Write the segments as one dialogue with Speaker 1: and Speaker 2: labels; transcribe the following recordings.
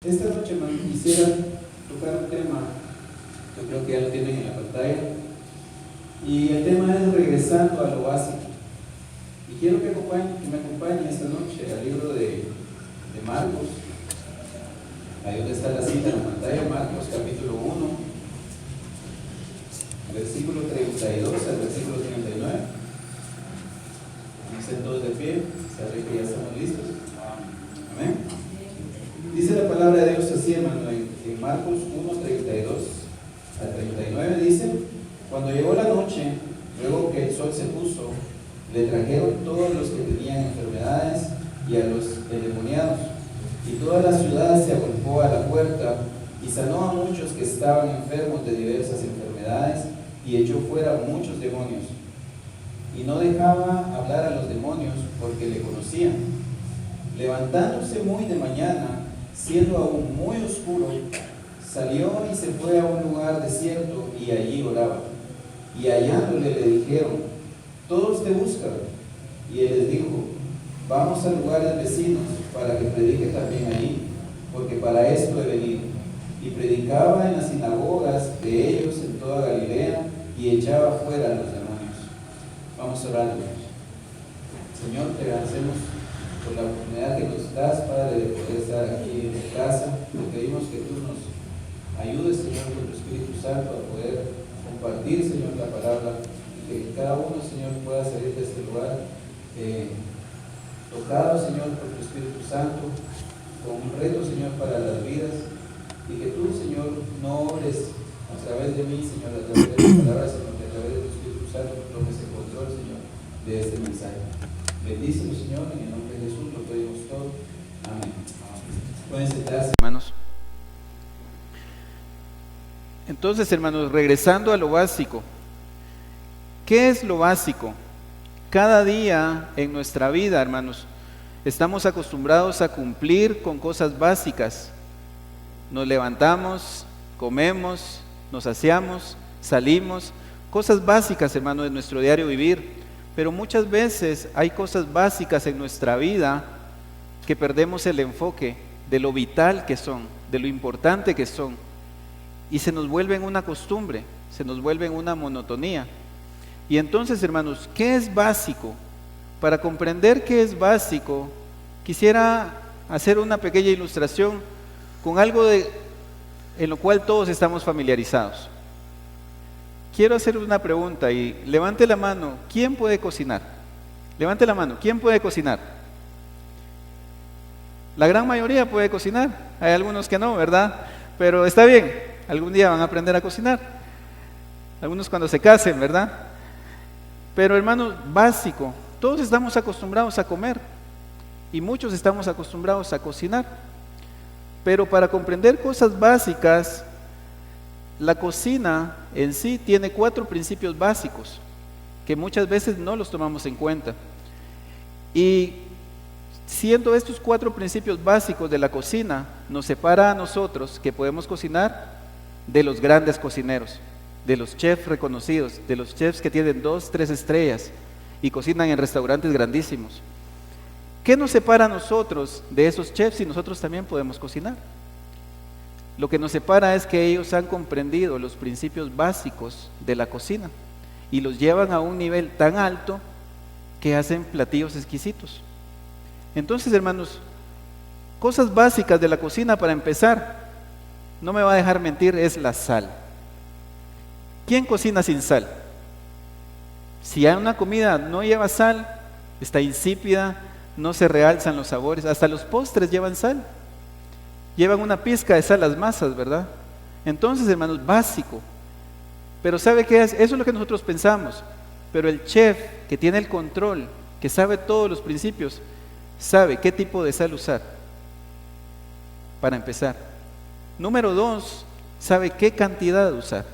Speaker 1: Esta noche, hermano, quisiera tocar un tema, yo creo que ya lo tienen en la pantalla, y el tema es regresando a lo básico. Y quiero que me acompañe esta noche al libro de Marcos, ahí donde está la cita en la pantalla, Marcos capítulo 1, versículo 32 al versículo 39. Estén todos de pie, saben que ya estamos listos. Amén. Dice la palabra de Dios así, hermano, en Marcos 1, 32 al 39 dice: cuando llegó la noche, luego que el sol se puso, le trajeron todos los que tenían enfermedades y a los endemoniados, y toda la ciudad se agolpó a la puerta, y sanó a muchos que estaban enfermos de diversas enfermedades, y echó fuera muchos demonios, y no dejaba hablar a los demonios porque le conocían. Levantándose muy de mañana, siendo aún muy oscuro, salió y se fue a un lugar desierto y allí oraba. Y hallándole le dijeron: todos te buscan. Y él les dijo: vamos a lugares vecinos para que predique también allí, porque para esto he venido. Y predicaba en las sinagogas de ellos en toda Galilea y echaba fuera a los demonios. Vamos a orar, hermanos. Señor, te agradecemos por la oportunidad que nos das, Padre, de poder estar aquí en tu casa. Te pedimos que tú nos ayudes, Señor, con tu Espíritu Santo a poder compartir, Señor, la palabra, y que cada uno, Señor, pueda salir de este lugar tocado, Señor, por tu Espíritu Santo, con un reto, Señor, para las vidas, y que tú, Señor, no ores a través de mí, Señor, a través de tu palabra, sino que a través de tu Espíritu Santo tomes el control, Señor, de este mensaje. Bendícelo, Señor, en el nombre de Jesús lo pedimos todo. Amén. Pueden sentarse, hermanos. Entonces, hermanos, regresando a lo básico. ¿Qué es lo básico? Cada día en nuestra vida, hermanos, estamos acostumbrados a cumplir con cosas básicas. Nos levantamos, comemos, nos aseamos, salimos. Cosas básicas, hermanos, de nuestro diario vivir. Pero muchas veces hay cosas básicas en nuestra vida que perdemos el enfoque de lo vital que son, de lo importante que son, y se nos vuelven una costumbre, se nos vuelven una monotonía. Y entonces, hermanos, ¿qué es básico? Para comprender qué es básico, quisiera hacer una pequeña ilustración con algo en lo cual todos estamos familiarizados. Quiero hacer una pregunta y levante la mano. ¿Quién puede cocinar? Levante la mano. ¿Quién puede cocinar? La gran mayoría puede cocinar. Hay algunos que no, ¿verdad? Pero está bien. Algún día van a aprender a cocinar. Algunos cuando se casen, ¿verdad? Pero hermanos, básico. Todos estamos acostumbrados a comer y muchos estamos acostumbrados a cocinar. Pero para comprender cosas básicas, la cocina en sí tiene 4 principios básicos que muchas veces no los tomamos en cuenta. Y siendo estos 4 principios básicos de la cocina, nos separa a nosotros que podemos cocinar de los grandes cocineros, de los chefs reconocidos, de los chefs que tienen 2, 3 estrellas y cocinan en restaurantes grandísimos. ¿Qué nos separa a nosotros de esos chefs si nosotros también podemos cocinar? Lo que nos separa es que ellos han comprendido los principios básicos de la cocina y los llevan a un nivel tan alto que hacen platillos exquisitos. Entonces, hermanos, cosas básicas de la cocina para empezar, no me va a dejar mentir, es la sal. ¿Quién cocina sin sal? Si hay una comida no lleva sal, está insípida, no se realzan los sabores, hasta los postres llevan sal. Llevan una pizca de sal las masas, ¿verdad? Entonces, hermanos, básico. Pero ¿sabe qué es? Eso es lo que nosotros pensamos. Pero el chef que tiene el control, que sabe todos los principios, sabe qué tipo de sal usar. Para empezar. Número 2, sabe qué cantidad usar.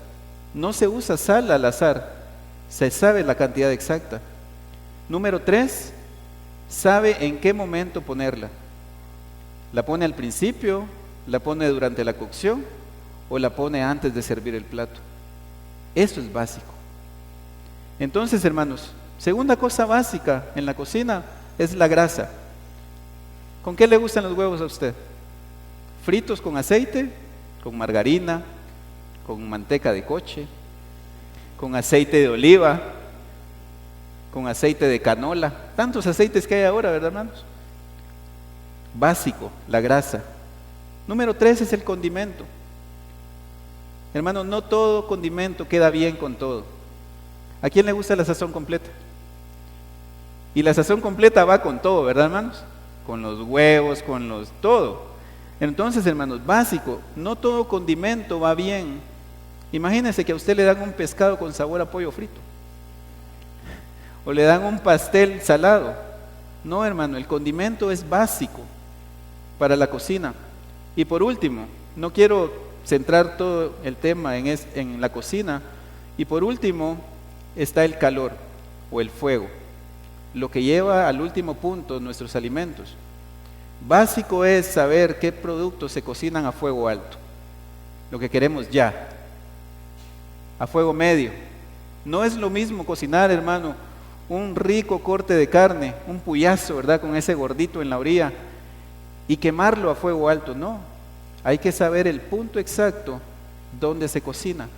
Speaker 1: No se usa sal al azar, se sabe la cantidad exacta. Número 3, sabe en qué momento ponerla. ¿La pone al principio, la pone durante la cocción o la pone antes de servir el plato? Eso es básico. Entonces, hermanos, segunda cosa básica en la cocina es la grasa. ¿Con qué le gustan los huevos a usted? fritos con aceite, con margarina, con manteca de coche, con aceite de oliva, con aceite de canola, tantos aceites que hay ahora, ¿verdad, hermanos? Básico, la grasa. Número 3 es el condimento. Hermano, no todo condimento queda bien con todo. ¿A quién le gusta la sazón completa? Y la sazón completa va con todo, ¿verdad, hermanos? Con los huevos, todo. Entonces, hermanos, básico, no todo condimento va bien. Imagínense que a usted le dan un pescado con sabor a pollo frito, o le dan un pastel salado. No, hermano, el condimento es básico para la cocina. Y por último, no quiero centrar todo el tema en la cocina, y por último está el calor o el fuego, lo que lleva al último punto nuestros alimentos. Básico es saber qué productos se cocinan a fuego alto, lo que queremos ya, a fuego medio. No es lo mismo cocinar, hermano, un rico corte de carne, un puyazo, ¿verdad?, con ese gordito en la orilla, y quemarlo a fuego alto. No, hay que saber el punto exacto donde se cocina.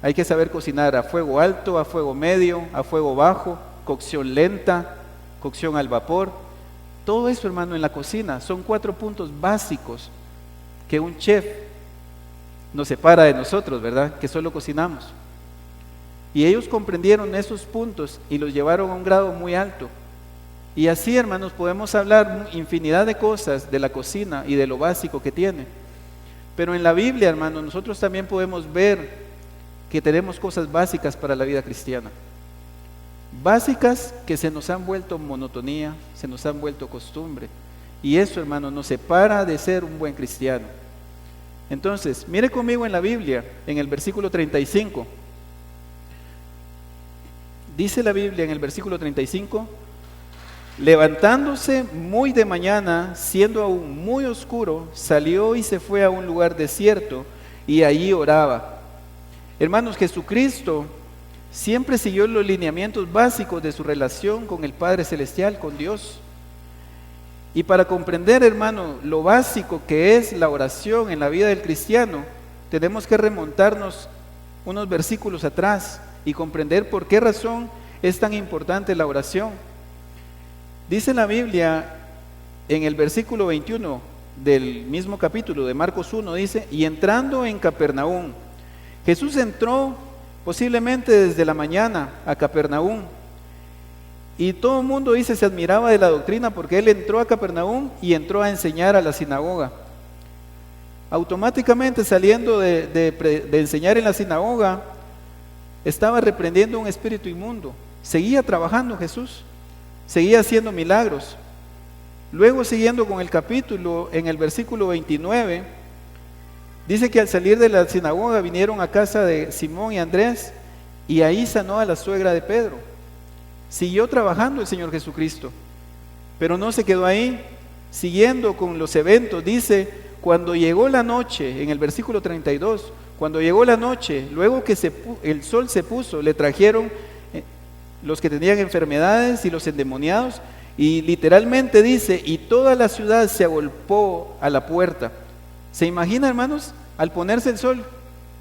Speaker 1: Hay que saber cocinar a fuego alto, a fuego medio, a fuego bajo, cocción lenta, cocción al vapor. Todo eso, hermano, en la cocina son 4 puntos básicos que un chef nos separa de nosotros, ¿verdad?, que solo cocinamos. Y ellos comprendieron esos puntos y los llevaron a un grado muy alto. Y así, hermanos, podemos hablar infinidad de cosas de la cocina y de lo básico que tiene. Pero en la Biblia, hermanos, nosotros también podemos ver que tenemos cosas básicas para la vida cristiana. Básicas que se nos han vuelto monotonía, se nos han vuelto costumbre. Y eso, hermano, nos separa de ser un buen cristiano. Entonces, mire conmigo en la Biblia, en el versículo 35. Dice la Biblia en el versículo 35: levantándose muy de mañana, siendo aún muy oscuro, salió y se fue a un lugar desierto y allí oraba. Hermanos, Jesucristo siempre siguió los lineamientos básicos de su relación con el Padre Celestial, con Dios. Y para comprender, hermano, lo básico que es la oración en la vida del cristiano, tenemos que remontarnos unos versículos atrás y comprender por qué razón es tan importante la oración. Dice la Biblia en el versículo 21 del mismo capítulo de Marcos 1, dice: y entrando en Capernaum, Jesús entró posiblemente desde la mañana a Capernaum, y todo el mundo, dice, se admiraba de la doctrina, porque él entró a Capernaum y entró a enseñar a la sinagoga. Automáticamente, saliendo de enseñar en la sinagoga, estaba reprendiendo un espíritu inmundo. Seguía trabajando Jesús, seguía haciendo milagros. Luego, siguiendo con el capítulo, en el versículo 29, dice que al salir de la sinagoga vinieron a casa de Simón y Andrés, y ahí sanó a la suegra de Pedro. Siguió trabajando el Señor Jesucristo, pero no se quedó ahí. Siguiendo con los eventos, dice: cuando llegó la noche, en el versículo 32, cuando llegó la noche, luego que el sol se puso, le trajeron los que tenían enfermedades y los endemoniados, y literalmente dice: y toda la ciudad se agolpó a la puerta. ¿Se imagina, hermanos? Al ponerse el sol,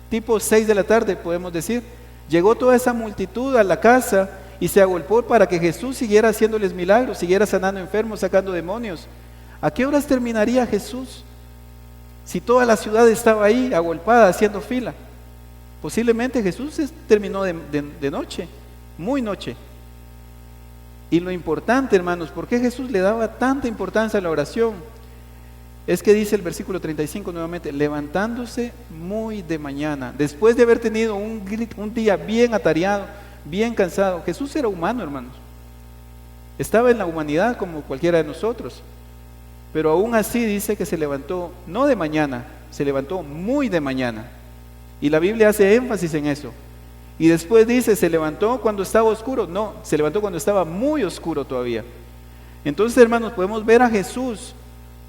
Speaker 1: tipo 6 de la tarde, podemos decir, llegó toda esa multitud a la casa y se agolpó para que Jesús siguiera haciéndoles milagros, siguiera sanando enfermos, sacando demonios. ¿A qué horas terminaría Jesús si toda la ciudad estaba ahí agolpada, haciendo fila? Posiblemente Jesús terminó de noche, muy noche. Y lo importante, hermanos, ¿por qué Jesús le daba tanta importancia a la oración? Es que dice el versículo 35 nuevamente: levantándose muy de mañana, después de haber tenido un día bien atareado, bien cansado. Jesús era humano, hermanos, estaba en la humanidad como cualquiera de nosotros, pero aún así dice que se levantó no de mañana, se levantó muy de mañana, y la Biblia hace énfasis en eso. Y después dice: se levantó cuando estaba oscuro. No, se levantó cuando estaba muy oscuro todavía. Entonces, hermanos, podemos ver a Jesús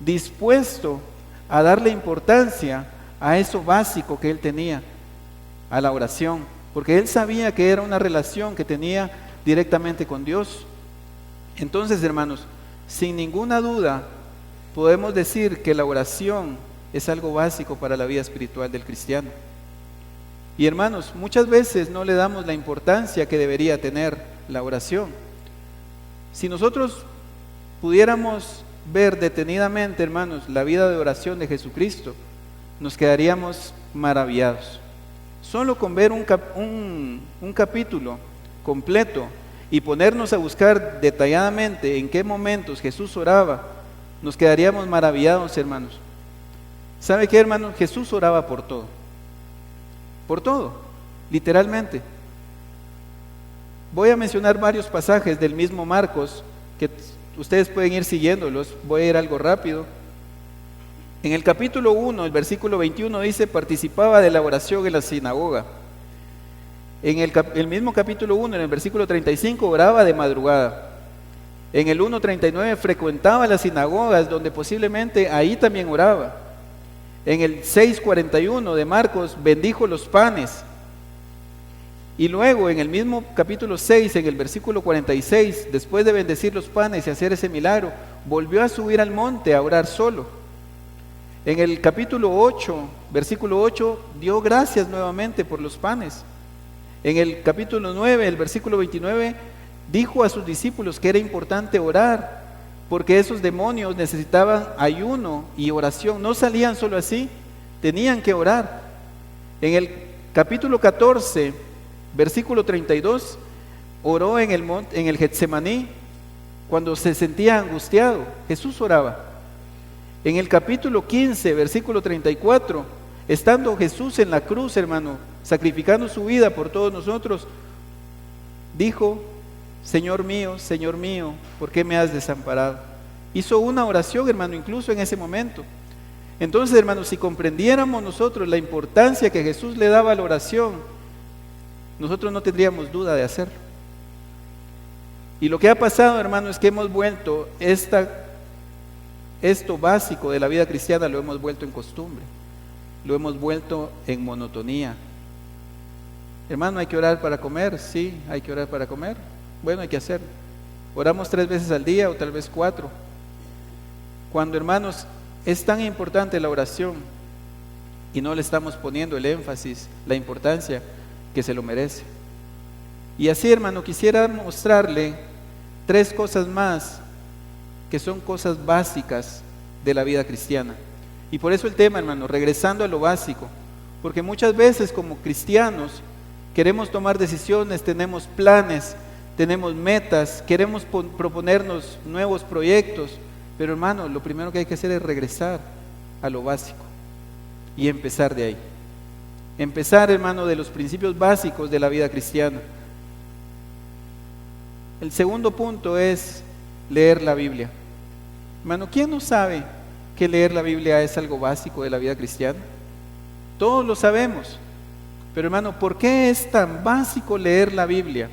Speaker 1: dispuesto a darle importancia a eso básico que él tenía, a la oración, porque él sabía que era una relación que tenía directamente con Dios. Entonces, hermanos, sin ninguna duda podemos decir que la oración es algo básico para la vida espiritual del cristiano. Y hermanos, muchas veces no le damos la importancia que debería tener la oración. Si nosotros pudiéramos ver detenidamente, hermanos, la vida de oración de Jesucristo, nos quedaríamos maravillados. Solo con ver un capítulo completo y ponernos a buscar detalladamente en qué momentos Jesús oraba, nos quedaríamos maravillados, hermanos. ¿Sabe qué, hermanos? Jesús oraba por todo, literalmente. Voy a mencionar varios pasajes del mismo Marcos, que ustedes pueden ir siguiéndolos, voy a ir algo rápido. En el capítulo 1, el versículo 21 dice, participaba de la oración en la sinagoga. En el mismo capítulo 1, en el versículo 35, oraba de madrugada. En el 1:39 frecuentaba las sinagogas, donde posiblemente ahí también oraba. En el 6:41 de Marcos bendijo los panes. Y luego en el mismo capítulo 6, en el versículo 46, después de bendecir los panes y hacer ese milagro, volvió a subir al monte a orar solo. En el capítulo 8, versículo 8, dio gracias nuevamente por los panes. En el capítulo 9, el versículo 29, dijo a sus discípulos que era importante orar, porque esos demonios necesitaban ayuno y oración. No salían solo así, tenían que orar. En el capítulo 14, versículo 32, oró en el Getsemaní cuando se sentía angustiado. Jesús oraba. En el capítulo 15, versículo 34, estando Jesús en la cruz, hermano, sacrificando su vida por todos nosotros, dijo, Señor mío, ¿por qué me has desamparado? Hizo una oración, hermano, incluso en ese momento. Entonces, hermanos, si comprendiéramos nosotros la importancia que Jesús le daba a la oración, nosotros no tendríamos duda de hacerlo. Y lo que ha pasado, hermano, es que hemos vuelto esto básico de la vida cristiana, lo hemos vuelto en costumbre, lo hemos vuelto en monotonía. Hermano, ¿hay que orar para comer? Sí, hay que orar para comer. Bueno, hay que hacerlo. Oramos 3 veces al día o tal vez 4. Cuando, hermanos, es tan importante la oración y no le estamos poniendo el énfasis, la importancia que se lo merece. Y así, hermano, quisiera mostrarle 3 cosas más que son cosas básicas de la vida cristiana. Y por eso el tema, hermano, regresando a lo básico, porque muchas veces como cristianos queremos tomar decisiones, tenemos planes, tenemos metas, queremos proponernos nuevos proyectos, pero hermano, lo primero que hay que hacer es regresar a lo básico y empezar de ahí. Empezar, hermano, de los principios básicos de la vida cristiana. El segundo punto es leer la Biblia. Hermano, ¿quién no sabe que leer la Biblia es algo básico de la vida cristiana? Todos lo sabemos. Pero hermano, ¿por qué es tan básico leer la Biblia?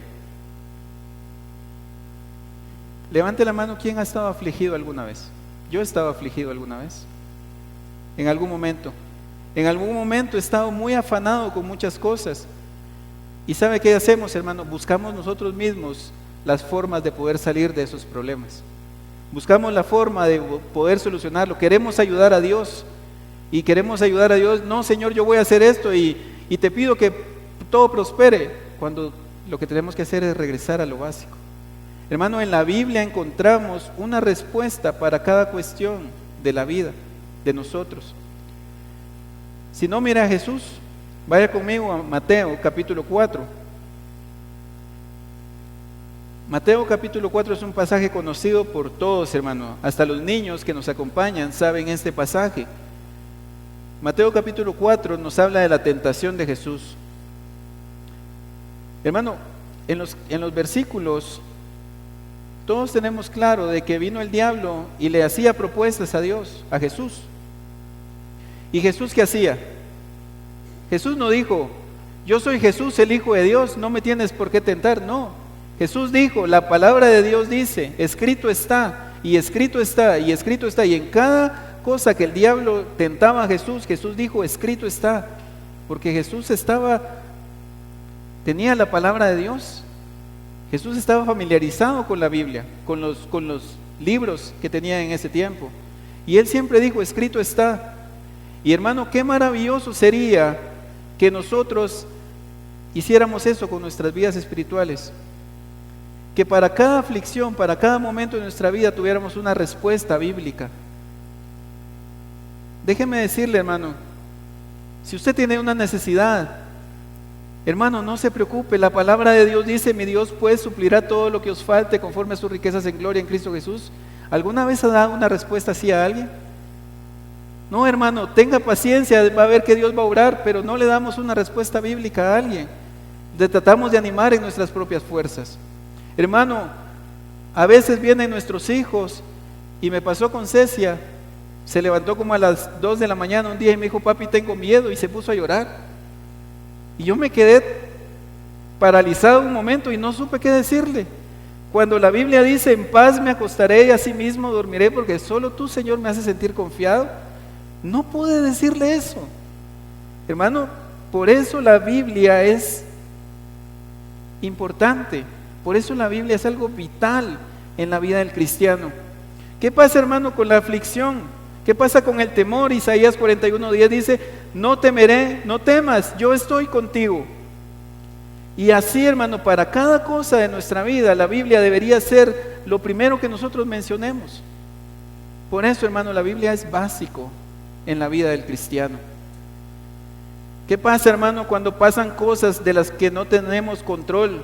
Speaker 1: Levante la mano, ¿quién ha estado afligido alguna vez? Yo he estado afligido alguna vez. En algún momento. En algún momento he estado muy afanado con muchas cosas. ¿Y sabe qué hacemos, hermano? Buscamos nosotros mismos las formas de poder salir de esos problemas. Buscamos la forma de poder solucionarlo. Queremos ayudar a Dios. Y queremos ayudar a Dios. No, Señor, yo voy a hacer esto y te pido que todo prospere. Cuando lo que tenemos que hacer es regresar a lo básico. Hermano, en la Biblia encontramos una respuesta para cada cuestión de la vida de nosotros. Si no mira a Jesús, vaya conmigo a Mateo capítulo 4. Mateo capítulo 4 es un pasaje conocido por todos, hermano. Hasta los niños que nos acompañan saben este pasaje. Mateo capítulo 4 nos habla de la tentación de Jesús. Hermano, en los versículos todos tenemos claro de que vino el diablo y le hacía propuestas a Dios, a Jesús. ¿Y Jesús qué hacía? Jesús no dijo, yo soy Jesús, el Hijo de Dios, no me tienes por qué tentar. No, Jesús dijo, la palabra de Dios dice, escrito está, y escrito está, y escrito está. Y en cada cosa que el diablo tentaba a Jesús, Jesús dijo, escrito está. Porque Jesús tenía la palabra de Dios. Jesús estaba familiarizado con la Biblia, con los libros que tenía en ese tiempo. Y él siempre dijo, escrito está. Y hermano, qué maravilloso sería que nosotros hiciéramos eso con nuestras vidas espirituales. Que para cada aflicción, para cada momento de nuestra vida tuviéramos una respuesta bíblica. Déjeme decirle, hermano, si usted tiene una necesidad, hermano, no se preocupe, la palabra de Dios dice: mi Dios pues suplirá todo lo que os falte conforme a sus riquezas en gloria en Cristo Jesús. ¿Alguna vez ha dado una respuesta así a alguien? No, hermano, tenga paciencia, va a ver que Dios va a obrar, pero no le damos una respuesta bíblica a alguien. Tratamos de animar en nuestras propias fuerzas. Hermano, a veces vienen nuestros hijos, y me pasó con Cecia, se levantó como a las 2 de la mañana un día y me dijo: papi, tengo miedo, y se puso a llorar. Y yo me quedé paralizado un momento y no supe qué decirle. Cuando la Biblia dice: en paz me acostaré y asimismo dormiré, porque solo tú, Señor, me haces sentir confiado, no pude decirle eso. Hermano, por eso la Biblia es importante, por eso la Biblia es algo vital en la vida del cristiano. ¿Qué pasa, hermano, con la aflicción? ¿Qué pasa con el temor? Isaías 41:10 dice: no temeré, no temas, yo estoy contigo. Y así, hermano, para cada cosa de nuestra vida, la Biblia debería ser lo primero que nosotros mencionemos. Por eso, hermano, la Biblia es básico en la vida del cristiano. ¿Qué pasa, hermano, cuando pasan cosas de las que no tenemos control?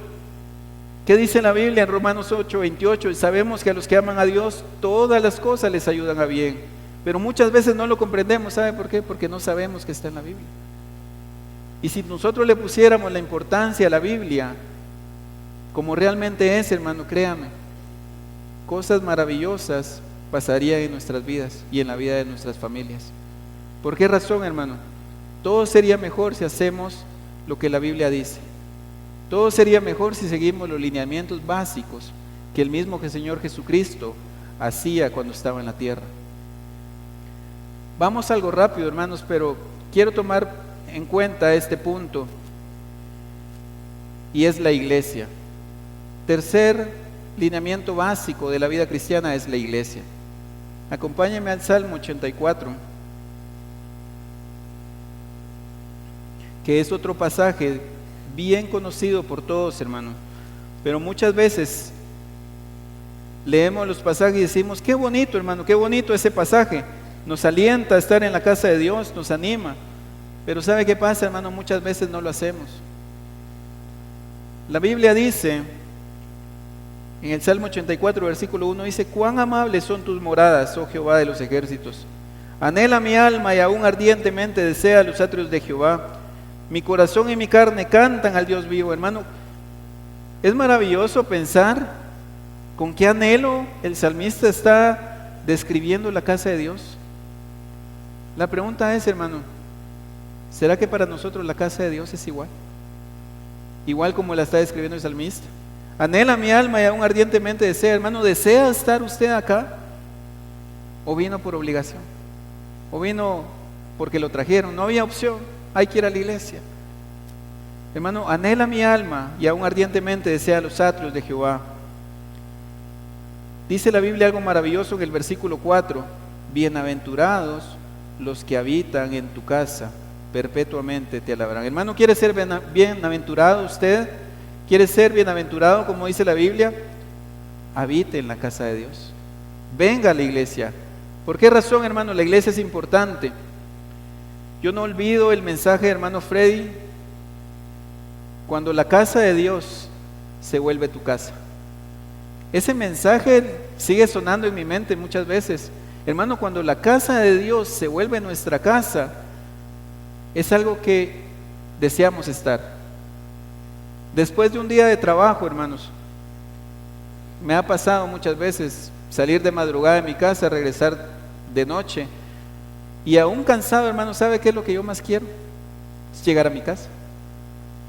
Speaker 1: ¿Qué dice la Biblia en Romanos 8:28? Sabemos que a los que aman a Dios, todas las cosas les ayudan a bien. Pero muchas veces no lo comprendemos. ¿Sabe por qué? Porque no sabemos que está en la Biblia. Y si nosotros le pusiéramos la importancia a la Biblia, como realmente es, hermano, créame, cosas maravillosas pasarían en nuestras vidas y en la vida de nuestras familias. ¿Por qué razón, hermano? Todo sería mejor si hacemos lo que la Biblia dice. Todo sería mejor si seguimos los lineamientos básicos que el mismo Señor Jesucristo hacía cuando estaba en la tierra. Vamos algo rápido, hermanos, pero quiero tomar en cuenta este punto, y es la iglesia. Tercer lineamiento básico de la vida cristiana es la iglesia. Acompáñenme al Salmo 84, que es otro pasaje bien conocido por todos, hermanos, pero muchas veces leemos los pasajes y decimos: qué bonito, hermano, qué bonito ese pasaje, nos alienta a estar en la casa de Dios, nos anima. Pero ¿sabe qué pasa, hermano? Muchas veces no lo hacemos. La Biblia dice, en el Salmo 84, versículo 1, dice: cuán amables son tus moradas, oh Jehová de los ejércitos. Anhela mi alma y aún ardientemente desea los atrios de Jehová. Mi corazón y mi carne cantan al Dios vivo. Hermano, es maravilloso pensar con qué anhelo el salmista está describiendo la casa de Dios. La pregunta es, hermano, ¿será que para nosotros la casa de Dios es igual? Igual como la está describiendo el salmista. Anhela mi alma y aún ardientemente desea. Hermano, ¿desea estar usted acá? ¿O vino por obligación? ¿O vino porque lo trajeron? No había opción, hay que ir a la iglesia. Hermano, anhela mi alma y aún ardientemente desea los atrios de Jehová. Dice la Biblia algo maravilloso en el versículo 4: bienaventurados los que habitan en tu casa, perpetuamente te alabarán. Hermano, ¿quiere ser bienaventurado usted? ¿Quiere ser bienaventurado como dice la Biblia? Habite en la casa de Dios. Venga a la iglesia. ¿Por qué razón, hermano? La iglesia es importante. Yo no olvido el mensaje de hermano Freddy, cuando la casa de Dios se vuelve tu casa. Ese mensaje sigue sonando en mi mente muchas veces. Hermano, cuando la casa de Dios se vuelve nuestra casa, es algo que deseamos estar. Después de un día de trabajo, hermanos, me ha pasado muchas veces salir de madrugada de mi casa, regresar de noche, y aún cansado, hermano, ¿sabe qué es lo que yo más quiero? Es llegar a mi casa.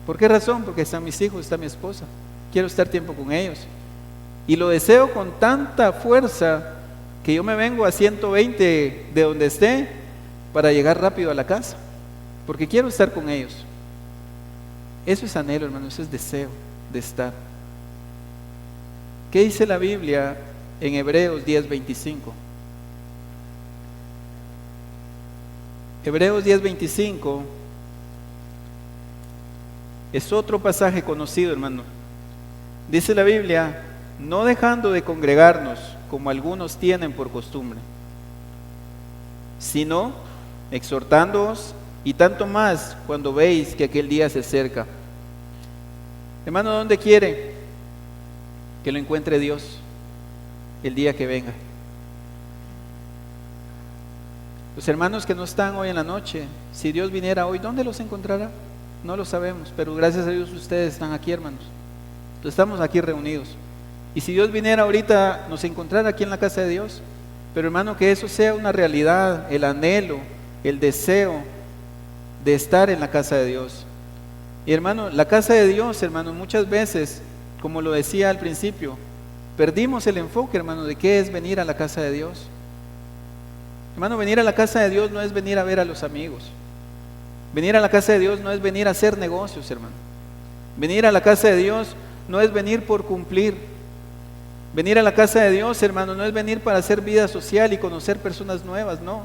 Speaker 1: ¿Por qué razón? Porque están mis hijos, está mi esposa, quiero estar tiempo con ellos, y lo deseo con tanta fuerza que yo me vengo a 120 de donde esté para llegar rápido a la casa, porque quiero estar con ellos. Eso es anhelo, hermano, eso es deseo de estar. ¿Qué dice la Biblia en Hebreos 10:25? Hebreos 10:25 es otro pasaje conocido, hermano. Dice la Biblia: no dejando de congregarnos como algunos tienen por costumbre, sino exhortándoos, y tanto más cuando veis que aquel día se acerca. Hermano, ¿dónde quiere que lo encuentre Dios el día que venga? Los hermanos que no están hoy en la noche, si Dios viniera hoy, ¿dónde los encontrará? No lo sabemos, pero gracias a Dios ustedes están aquí, hermanos. Estamos aquí reunidos. Y si Dios viniera ahorita, nos encontrara aquí en la casa de Dios. Pero hermano, que eso sea una realidad, el anhelo, el deseo de estar en la casa de Dios. Y hermano, la casa de Dios, hermano, muchas veces, como lo decía al principio, perdimos el enfoque, hermano, de qué es venir a la casa de Dios. Hermano, venir a la casa de Dios no es venir a ver a los amigos. Venir a la casa de Dios no es venir a hacer negocios, hermano. Venir a la casa de Dios no es venir por cumplir. Venir a la casa de Dios, hermano, no es venir para hacer vida social y conocer personas nuevas, no.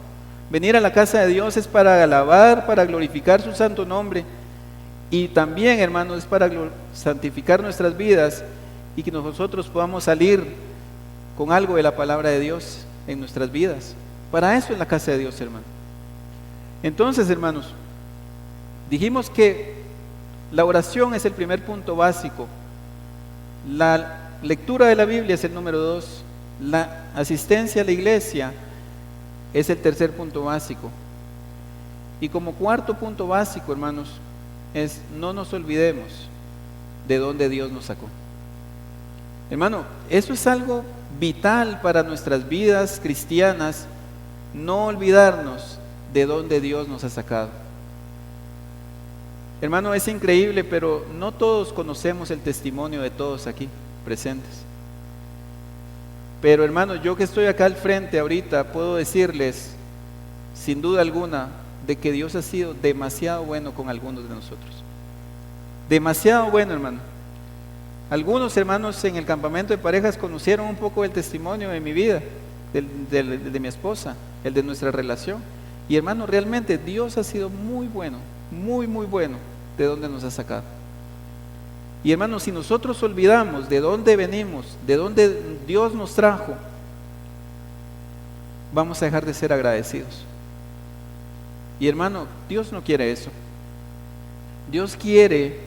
Speaker 1: Venir a la casa de Dios es para alabar, para glorificar su santo nombre. Y también, hermano, es para santificar nuestras vidas y que nosotros podamos salir con algo de la palabra de Dios en nuestras vidas. Para eso es la casa de Dios, hermano. Entonces, hermanos, dijimos que la oración es el primer punto básico. La lectura de la Biblia es el número 2. La asistencia a la iglesia es el tercer punto básico. Y como cuarto punto básico, hermanos, es no nos olvidemos de dónde Dios nos sacó. Hermano, eso es algo vital para nuestras vidas cristianas, no olvidarnos de dónde Dios nos ha sacado. Hermano, es increíble, pero no todos conocemos el testimonio de todos aquí presentes. Pero hermano, yo que estoy acá al frente ahorita, puedo decirles, sin duda alguna, de que Dios ha sido demasiado bueno con algunos de nosotros. Demasiado bueno, hermano. Algunos hermanos en el campamento de parejas conocieron un poco el testimonio de mi vida, de mi esposa, el de nuestra relación. Y hermano, realmente Dios ha sido muy bueno, muy bueno de dónde nos ha sacado. Y hermano, si nosotros olvidamos de dónde venimos, de dónde Dios nos trajo, vamos a dejar de ser agradecidos. Y hermano, Dios no quiere eso. Dios quiere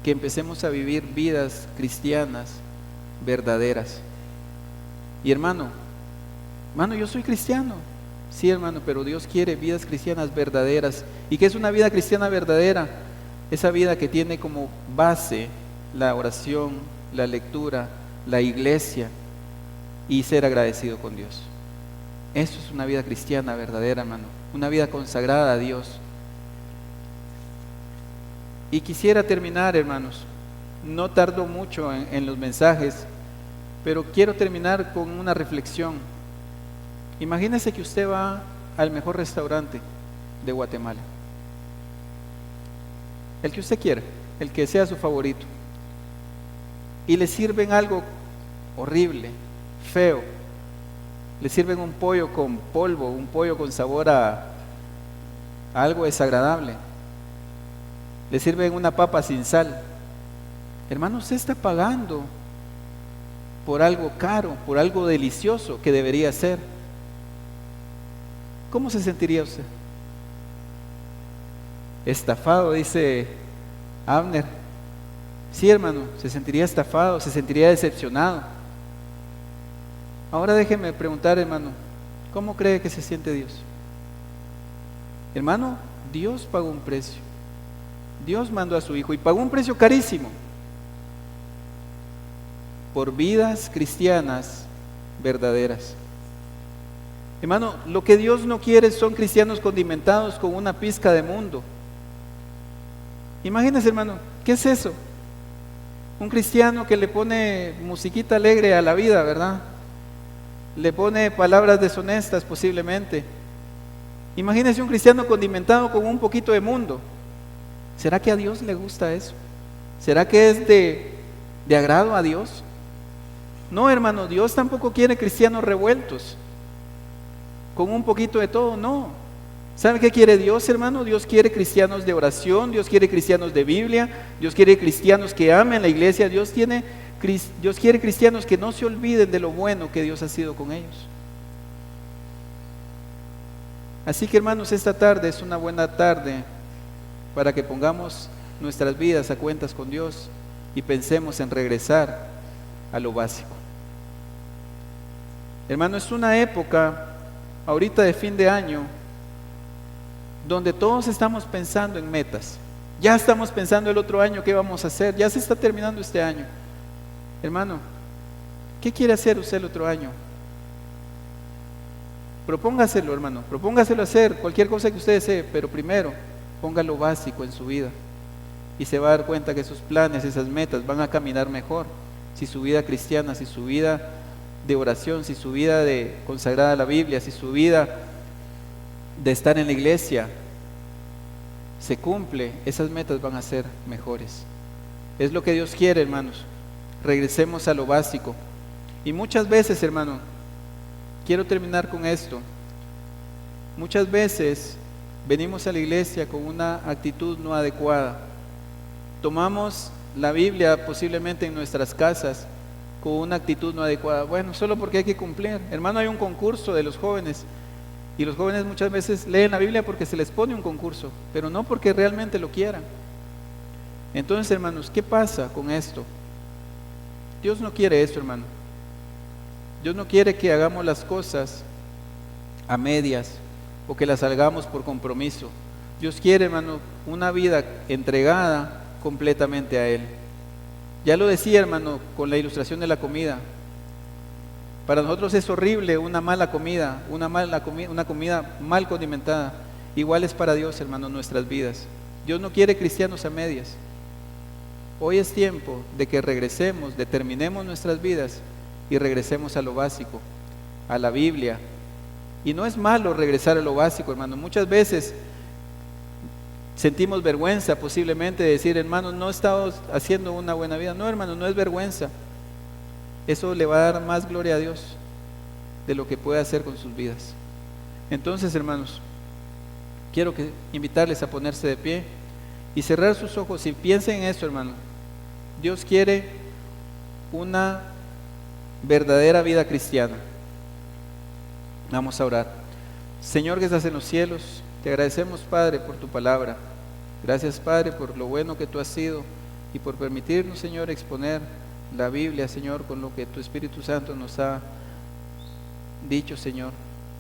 Speaker 1: que empecemos a vivir vidas cristianas verdaderas. Y hermano, yo soy cristiano. Sí, hermano, pero Dios quiere vidas cristianas verdaderas. ¿Y qué es una vida cristiana verdadera? Esa vida que tiene como base la oración, la lectura, la iglesia y ser agradecido con Dios. Eso es una vida cristiana verdadera, hermano. Una vida consagrada a Dios. Y quisiera terminar, hermanos. No tardo mucho en los mensajes, pero quiero terminar con una reflexión. Imagínese que usted va al mejor restaurante de Guatemala. El que usted quiera, el que sea su favorito. Y le sirven algo horrible, feo. Le sirven un pollo con polvo, un pollo con sabor a algo desagradable. Le sirven una papa sin sal. Hermano, usted está pagando por algo caro, por algo delicioso que debería ser. ¿Cómo se sentiría usted? Estafado, dice Abner. Sí, hermano, se sentiría estafado, se sentiría decepcionado. Ahora déjeme preguntar, hermano, ¿cómo cree que se siente Dios? Hermano, Dios pagó un precio. Dios mandó a su Hijo y pagó un precio carísimo por vidas cristianas verdaderas. Hermano, lo que Dios no quiere son cristianos condimentados con una pizca de mundo. Imagínese, hermano, ¿qué es eso? Un cristiano que le pone musiquita alegre a la vida, ¿verdad? Le pone palabras deshonestas posiblemente. Imagínese un cristiano condimentado con un poquito de mundo. ¿Será que a Dios le gusta eso? ¿Será que es de agrado a Dios? No, hermano, Dios tampoco quiere cristianos revueltos, con un poquito de todo, no. ¿Saben qué quiere Dios, hermano? Dios quiere cristianos de oración, Dios quiere cristianos de Biblia, Dios quiere cristianos que amen la iglesia, Dios quiere cristianos que no se olviden de lo bueno que Dios ha sido con ellos. Así que, hermanos, esta tarde es una buena tarde para que pongamos nuestras vidas a cuentas con Dios y pensemos en regresar a lo básico. Hermano, es una época ahorita de fin de año donde todos estamos pensando en metas. Ya estamos pensando el otro año qué vamos a hacer, ya se está terminando este año. Hermano, ¿qué quiere hacer usted el otro año? Propóngaselo, hermano, propóngaselo hacer cualquier cosa que usted desee, pero primero ponga lo básico en su vida y se va a dar cuenta que sus planes, esas metas van a caminar mejor si su vida cristiana, si su vida de oración, si su vida de consagrada a la Biblia, si su vida de estar en la iglesia se cumple, esas metas van a ser mejores. Es lo que Dios quiere, hermanos. Regresemos a lo básico. Y muchas veces, hermano, quiero terminar con esto. Muchas veces venimos a la iglesia con una actitud no adecuada. Tomamos la Biblia posiblemente en nuestras casas con una actitud no adecuada. Bueno, solo porque hay que cumplir. Hermano, hay un concurso de los jóvenes y los jóvenes muchas veces leen la Biblia porque se les pone un concurso, pero no porque realmente lo quieran. Entonces, hermanos, ¿qué pasa con esto? Dios no quiere eso, hermano. Dios no quiere que hagamos las cosas a medias o que las hagamos por compromiso. Dios quiere, hermano, una vida entregada completamente a Él. Ya lo decía, hermano, con la ilustración de la comida. Para nosotros es horrible una mala comida, una comida mal condimentada. Igual es para Dios, hermano, nuestras vidas. Dios no quiere cristianos a medias. Hoy es tiempo de que regresemos, determinemos nuestras vidas y regresemos a lo básico, a la Biblia. Y no es malo regresar a lo básico, hermano. Muchas veces sentimos vergüenza posiblemente de decir, hermano, no estamos haciendo una buena vida. No, hermano, no es vergüenza. Eso le va a dar más gloria a Dios de lo que puede hacer con sus vidas. Entonces, hermanos, quiero invitarles a ponerse de pie y cerrar sus ojos y piensen en eso, hermano. Dios quiere una verdadera vida cristiana. Vamos a orar. Señor que estás en los cielos, te agradecemos, Padre, por tu palabra. Gracias, Padre, por lo bueno que tú has sido y por permitirnos, Señor, exponer la Biblia, Señor, con lo que tu Espíritu Santo nos ha dicho, Señor.